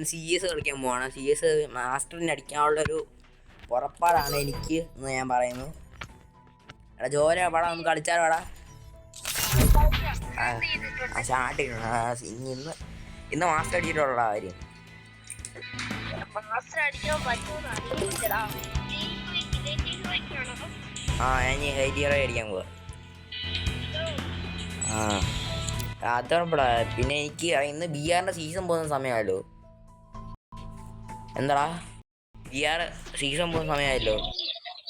CS കളിക്കാൻ പോവാണ്. CS മാസ്റ്ററിന് അടിക്കാനുള്ളൊരു പുറപ്പാടാണ് എനിക്ക് എന്ന് ഞാൻ പറയുന്നു. എടാ ജോല പാടാ, നമുക്ക് കളിച്ചാലോ പാടാ. ഇന്ന് മാസ്റ്റർ അടിച്ചിട്ടുള്ള കാര്യം. ഞാൻ ഹൈറ്റിയറ അടിക്കാൻ പോവാ. അതോടാ. പിന്നെ എനിക്ക് ഇന്ന് BR സീസൺ പോകുന്ന സമയമല്ലോ. എന്താടാ BR സീസൺ പോകുന്ന സമയമല്ലോ.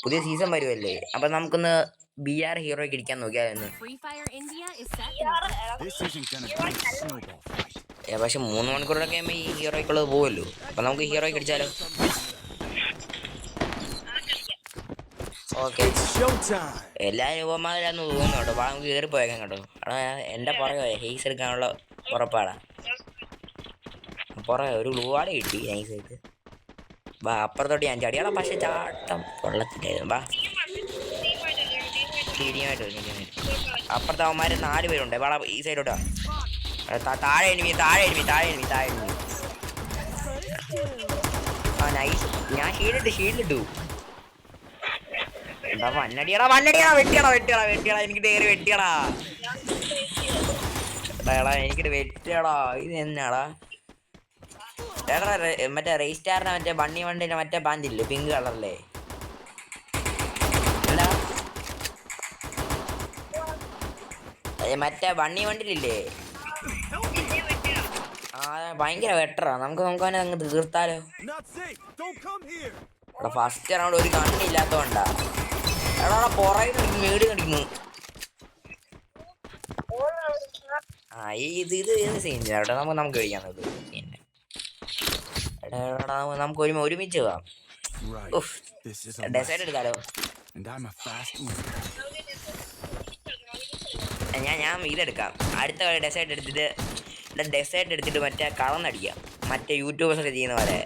പുതിയ സീസൺ വരുമല്ലേ. അപ്പൊ നമുക്കൊന്ന് BR ഹീറോയ്ക്ക് ഇടിക്കാൻ നോക്കിയായിരുന്നു. പക്ഷെ 3 മണിക്കൂറൊക്കെ ഈ ഹീറോയ്ക്കുള്ളത് പോവല്ലോ. അപ്പൊ നമുക്ക് ഹീറോയ്ക്ക് അടിച്ചാലോ. ഓക്കെ, എല്ലാവരും യുവമാരാന്ന് തോന്നുന്നു കേട്ടോ. നമുക്ക് കയറി പോയേക്കാം കേട്ടോ. എൻ്റെ പുറകെ ഹെയ്സ് എടുക്കാനുള്ള പുറപ്പാടാ. പുറകെ ഒരു ഗ്ലൂവാട് കിട്ടി നൈസായിട്ട്. അപ്പുറത്തോട്ട് ഞാൻ ചാടിയാളാ. പക്ഷെ ചാട്ടം കൊള്ളത്തില്ലായിരുന്നു. ശരിയായിട്ട് അപ്പുറത്തെ അവന്മാർ 4 പേരുണ്ട്. ഈ സൈഡോട്ടാ. താഴെ എനിമി. നൈസ്. ഞാൻ ഷീൽഡിട്ടു. എന്താ വന്നടിയടാ. വെട്ടിയടാ എനിക്ക് ഡേറി വെട്ടിയടാ. എനിക്കിട്ട് വെട്ടിയടാ. ഇത് എന്നാടാ മറ്റേ റേസ്റ്റാറിന്റെ മറ്റേ ബണ്ണി വണ്ടിന്റെ മറ്റേ ബാൻഡില്ലേ പിങ്ക് കളറിലെ. എന്താ മറ്റേ ബണ്ണി വണ്ടിയിലില്ലേ? ഭയങ്കര വെട്ടറാ. നമുക്ക് അവനെ അങ്ങ് തീർത്താലോ. ഫസ്റ്റ് റൗണ്ട് ഒരു കണ്ണില്ലാത്തോണ്ടാ. എടാ പുറകെ മേടി കടിക്കുന്നു. ഇത് സീനില്ല കേട്ടോ. നമുക്ക് കഴിക്കാന്നത്. നമുക്ക് ഒരുമിച്ച് പോവാം. ഡെസേർട്ട് എടുക്കാലോ. ഞാൻ ഇതെടുക്കാം. അടുത്ത കളി ഡെസേർട്ട് എടുത്തിട്ട് മറ്റേ കളന്നടിക്കാം. മറ്റേ യൂട്യൂബേഴ്സ് ഒക്കെ ചെയ്യുന്ന പോലെ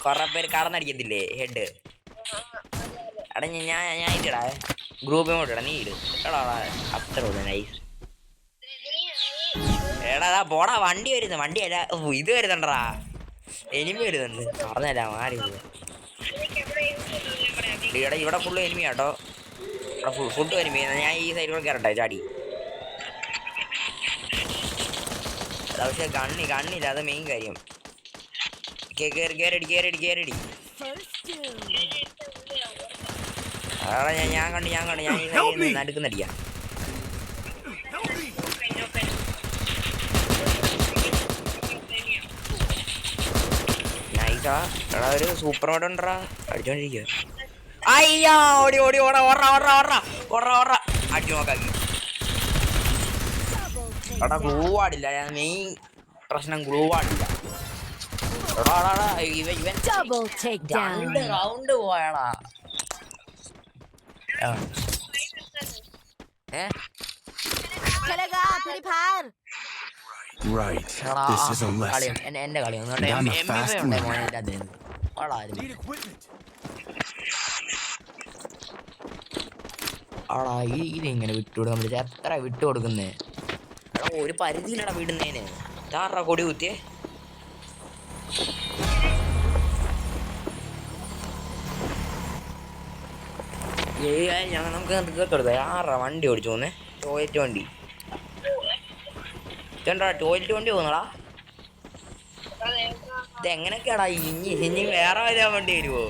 കുറെ പേര് കളന്നടിക്കത്തില്ലേ ഹെഡ്. എടാ ഞാൻ ഇതിടാ. ഗ്രൂപ്പ് ഇങ്ങോട്ട് ഇടാ. നീ ഇട്. എടാ അത്ര നൈസ്. എടാ പോടാ. വണ്ടി വണ്ടിയല്ല ഇത് വരുന്നുണ്ടടാ. എനിമി വരുന്നുണ്ട്. പറഞ്ഞല്ല മാറി. ഇവിടെ ഫുള്ള് എനിമി കേട്ടോ. Food enemy. ഞാൻ ഈ സൈഡിൽ കയറട്ടെ ചാടി. പക്ഷെ കണ്ണില്ല. അത് മെയിൻ കാര്യം. കേറടി. ഞാൻ കണ്ടു. ഞാൻ ഈ സൈഡിൽ നടുക്കുന്നടിക്കാം. നൈസാ. എടാ ഒരു സൂപ്പർ മോഡ് ഉണ്ടറാ. അടിച്ചോണ്ടിരിക്കുക. അയ്യോ ഓടി അടിച്ചു നോക്കാക്കി. എടാ ഗ്ലൂ ആടില്ല. മെയിൻ പ്രശ്നം ഗ്ലൂ ആടില്ല. ഇവൻ 2 റൗണ്ട് പോയടാ. എന്റെ കളി ഇതിങ്ങനെ വിട്ടുകൊടുക്കാൻ പറ്റില്ല. എത്ര വിട്ടുകൊടുക്കുന്നേ. ഒരു പരിധിയിലടാ വിടുന്നേന്. ചാറാ കൊടി കുത്തിയേ. നമുക്ക് തീർത്തെടുക്കാം. ആറാ വണ്ടി ഓടിച്ചു പോന്നേ. ടോയ്ലറ്റ് വണ്ടി. ടോയ്ലറ്റ് വണ്ടി പോകുന്നടാ. ഇതെങ്ങനെയൊക്കെയാടാ ഇനി വേറെ വരാൻ വണ്ടി വരുമോ?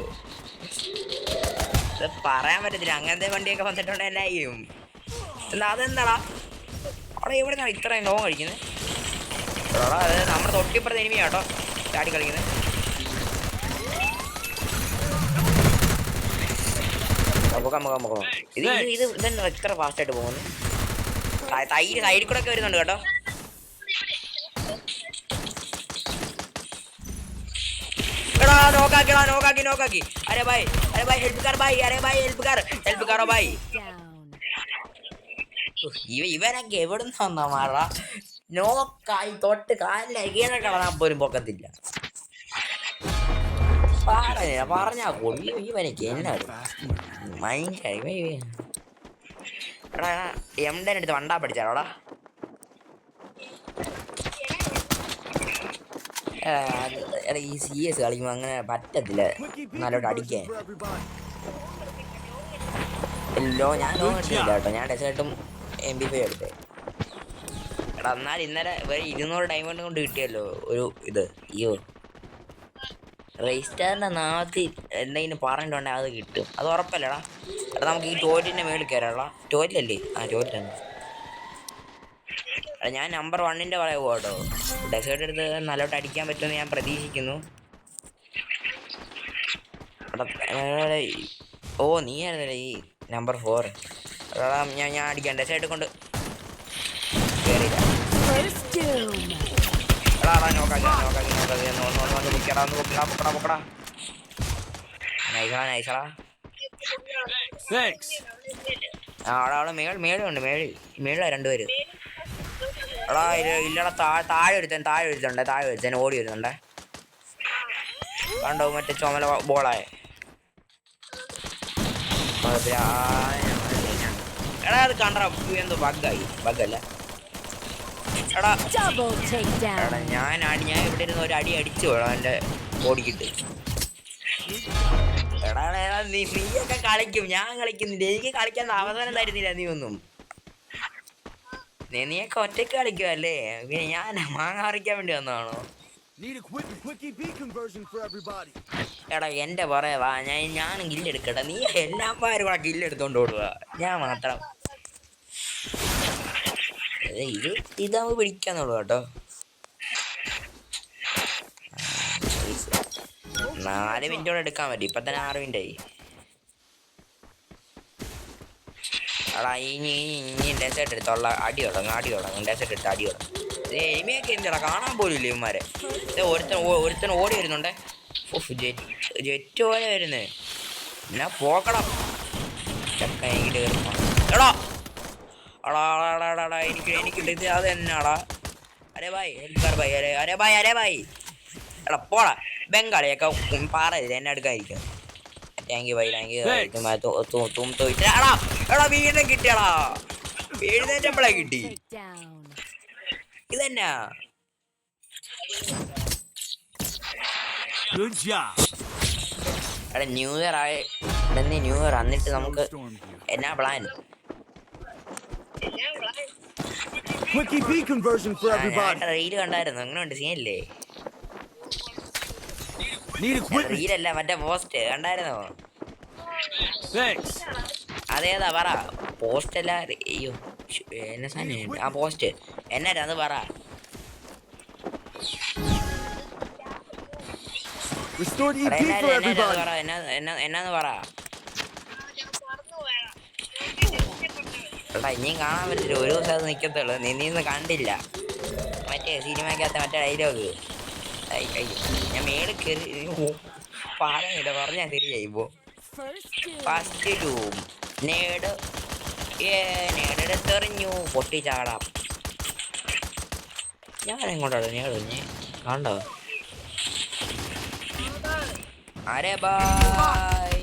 ഇത് പറയാൻ പറ്റത്തില്ല. അങ്ങനത്തെ വണ്ടിയൊക്കെ വന്നിട്ടുണ്ട്. എന്നാ ചെയ്യും? അതെന്താടാ അവിടെ എവിടെ നിന്നാണ് ഇത്രയും ലോങ് കഴിക്കുന്നത്? അത് നമ്മുടെ തൊട്ടിപ്പുറത്ത് എനിമിയാ കേട്ടോ ചാടി കളിക്കുന്നത്. ഇത് ഇതെന്താ ഇത്ര ഫാസ്റ്റായിട്ട് പോകുന്നത്? സൈഡിൽ കൂടെ ഒക്കെ വരുന്നുണ്ട് കേട്ടോ. നോക്കാക്കി. അരെ ഭായ് ഹെൽപ്പ് കാർ ഭായ്. ഇവനൊക്കെ എവിടുന്ന് വന്നാ മാറ. നോക്കായി തൊട്ട് കാലിൽ കീഴെ കളറാൻ പോലും പൊക്കത്തില്ല. പറഞ്ഞാ കൊള്ളി ഇവനൊക്കെ എന്നാലും എടാ M10 എടുത്ത് വണ്ടാ പഠിച്ചാലോടാ. എടാ ഈ CS കളിക്കുമ്പോൾ അങ്ങനെ പറ്റത്തില്ല നല്ലോട്ട് അടിക്കാൻ. ഞാൻ ലോങ് എടുത്തില്ല കേട്ടോ, ഞാൻ ഡെസേർട്ടും MP5 എടുത്തേ. എടാ എന്നാൽ ഇന്നലെ 200 ഡയമണ്ട് കൊണ്ട് കിട്ടിയല്ലോ ഒരു ഇത്. അയ്യോ, റെജിസ്റ്റാറിന്റെ നാളത്തിൽ എന്തെങ്കിലും പറഞ്ഞിട്ടുണ്ടെങ്കിൽ അത് കിട്ടും, അത് ഉറപ്പല്ലടാ. എടാ നമുക്ക് ഈ ടോയ്ലറ്റിന്റെ മേളിൽ കയറാനുള്ള ടോയ്ലറ്റല്ലേ? ആ ടോയ്ലറ്റാണ്. ഞാൻ നമ്പർ 1ന്റെ പറയാ കേട്ടോ. ഡെസേർട്ട് എടുത്ത് നല്ലോട്ട് അടിക്കാൻ പറ്റുമെന്ന് ഞാൻ പ്രതീക്ഷിക്കുന്നു. ഓ നീ ആയിരുന്നല്ലേ ഈ നമ്പർ 4. ഞാൻ അടിക്കാം. ഡെസേർട്ട് കൊണ്ട് കേറിയില്ല. അവിടെ മേളുണ്ട്, മേളിലാ രണ്ടുപേര്. എടാ ഇല്ലടാ, താഴെ ഒരുത്തൻ ഓടി വരുന്നുണ്ടേ. കണ്ടോ മറ്റേ ചുമല ബോളായ. എടാ അത് കണ്ടോ എന്തോ ബഗ്ഗല്ല. എടാ ഞാൻ ഇവിടെ ഇരുന്ന് ഒരു അടി അടിച്ചു വേണം എൻ്റെ ബോഡിക്കിട്ട്. എടാ നീ ഫ്രീ ഒക്കെ കളിക്കും, ഞാൻ കളിക്കുന്നില്ല. എനിക്ക് കളിക്കാൻ അവസരം തരുന്നില്ല നീ ഒന്നും. നീയൊക്കെ ഒറ്റയ്ക്ക് കളിക്കുവല്ലേ, പിന്നെ ഞാൻ മാങ്ങ പറിക്കാൻ വേണ്ടി വന്നതാണോ? എടാ എന്റെ പറയാ ഞാനും ഗില്ലെടുക്കട്ടെ. നീ എല്ലാവരും കൂടെ ഗില്ലെടുത്തോണ്ട് ഓടുക, ഞാൻ മാത്രം ഇതാവുമ്പോ പിടിക്കാന്നുള്ളു കേട്ടോ. 4 മിനിറ്റോടെ എടുക്കാൻ പറ്റും, ഇപ്പൊ തന്നെ 6 മിനിറ്റായി. എടാ ഇനി ഡെസേർട്ട് എടുത്തുള്ള അടി തുടങ്ങും. ഡെസേർട്ട് എടുത്ത് അടി തുടങ്ങും. എനിമിയൊക്കെ എന്തിടാ കാണാൻ പോലും ഇല്ല ഇവന്മാരെ. ഒരുത്തൻ ഓടി വരുന്നുണ്ടേ. ജെറ്റ് പോലെ വരുന്നേ. എന്നാ പോക്കണം എടാ. എനിക്ക് ഇത് അത് തന്നെയാടാ. അരേ ഭായ് എടാ പോടാ. ബംഗാളിയൊക്കെ പാറയില്ല എന്നെ എടുക്കാതിരിക്കും. താങ്ക് യു ഭായ്, താങ്ക് യു. എടാ വീണ്ടും കിട്ടിയടാ, എഴുന്നേറ്റപ്പോഴേ കിട്ടി. ഇതന്നാ എടാ ന്യൂ ഇയർ എന്നിട്ട് നമുക്ക് എന്നാ പ്ലാൻ? റീല് കണ്ടായിരുന്നു, അങ്ങനെ ഉണ്ട് സീനല്ലേ? റീലല്ല മറ്റേ പോസ്റ്റ് കണ്ടായിരുന്നോ? അതേതാ പറ. പോസ്റ്റ് അല്ല, അയ്യോ എന്നാ സാധനം ആ പോസ്റ്റ് എന്നാ അത് പറ. എന്നാന്ന് പറ. എടാ ഇനിയും കാണാൻ പറ്റില്ല, ഒരു ദിവസം അത് നിൽക്കത്തുള്ളൂ. നീന്ന് കണ്ടില്ല മറ്റേ സിനിമക്കകത്ത് മറ്റേ ഡയലോഗ്. ഞാൻ മേളിൽ കയറി പറയുന്നില്ല, പറഞ്ഞാ ശരിയായിപ്പോ. First room നേടെടുത്തെറിഞ്ഞു, പൊട്ടിച്ചാടാം. ഞാൻ എങ്ങോട്ടാണ് നേടുന്നേ കണ്ടോ? അരെ ബായ്.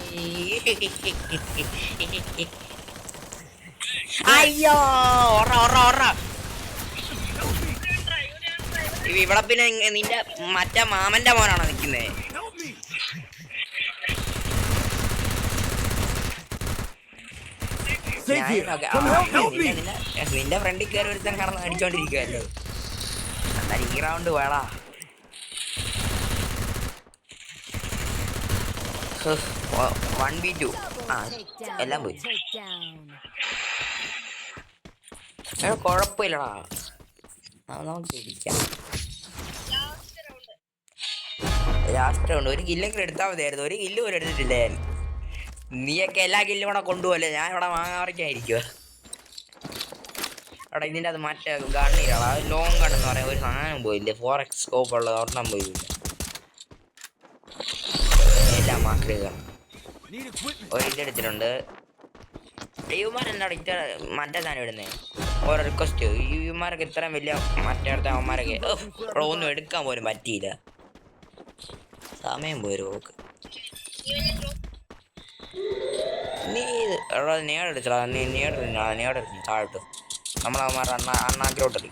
അയ്യോ ഇവിടെ പിന്നെ നിന്റെ മറ്റേ മാമന്റെ മോനാണോ നിക്കുന്നേ? നിന്റെ ഫ്രണ്ടിൽ കയറി ഒരുത്തൻ കടന്ന് അടിച്ചോണ്ടിരിക്കുവല്ലോ. എന്തായാലും ഈ റൗണ്ട് വേടാ. 1v2 എല്ലാം പോയി. കൊഴപ്പില്ലടാ, നമുക്ക് പിടിക്കാം. ലാസ്റ്റ് റൗണ്ട് ഒരു കില്ലെങ്കിലും എടുത്താൽ മതിയായിരുന്നു. ഒരു കില്ല് പോലും എടുത്തിട്ടില്ല ഞാൻ. നീയൊക്കെ എല്ലാ കില്ലും കൂടെ കൊണ്ടുപോകല്ലേ, ഞാൻ ഇവിടെ വാങ്ങാറിക്കായിരിക്കുക. അവിടെ ഇതിൻ്റെ അത് മറ്റേ ഗണ്ണില്ല, അത് ലോങ് ഗണ്ണെന്ന് പറയാം. ഒരു സാധനം പോയില്ലേ, 4x സ്കോപ്പ് ഉള്ളത് ഒരെണ്ണം പോയില്ല. എല്ലാം മാക്രി ഗണ്ണ് ഒരു ഇതെടുത്തിട്ടുണ്ട്. ഇവന്മാർ എന്താണ് ഇത്ര മറ്റേ സാധനം ഇടുന്നേ? ഓരോ റിക്വസ്റ്റ്. ഇവന്മാരൊക്കെ ഇത്രയും വലിയ മറ്റേ അവന്മാരൊക്കെ ഒന്നും എടുക്കാൻ പോലും പറ്റിയില്ല. സമയം പോയി നോക്ക്. നീ നേടെടുത്തടാ, നേടെടുത്തു താഴോട്ട്. നമ്മളവന്മാരുടെ അണ്ണാക്കിലോട്ടെറി.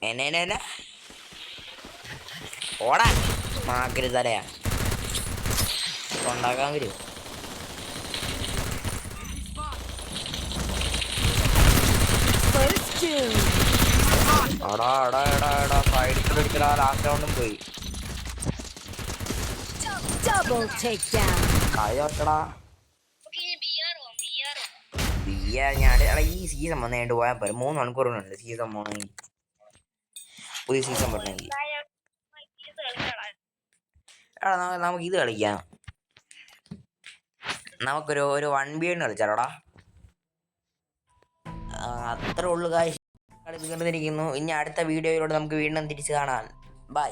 എന്നെ ഓടാ മാക്കരുത് തലയാ ഉണ്ടാക്കാൻ വരൂ. ലാസ്റ്റ് റൗണ്ടും പോയി. കളിയോട്ടടാ ഞാൻ ഈ സീസൺ വന്നേണ്ട് പോയാൽ പോരെ. 3 മണിക്കൂറുണ്ട് സീസൺ പോകണമെങ്കിൽ. പുതിയ സീസൺ പറ്റണമെങ്കിൽ നമുക്ക് ഇത് കളിക്കാം. നമുക്കൊരു 1v1 കളിച്ചാലോടാ. അത്രേ ഉള്ളു കാര്യം. കളിപ്പിക്കേണ്ടിയിരിക്കുന്നു. ഇനി അടുത്ത വീഡിയോയിലൂടെ നമുക്ക് വീണ്ടും തിരിച്ചു കാണാം. ബൈ.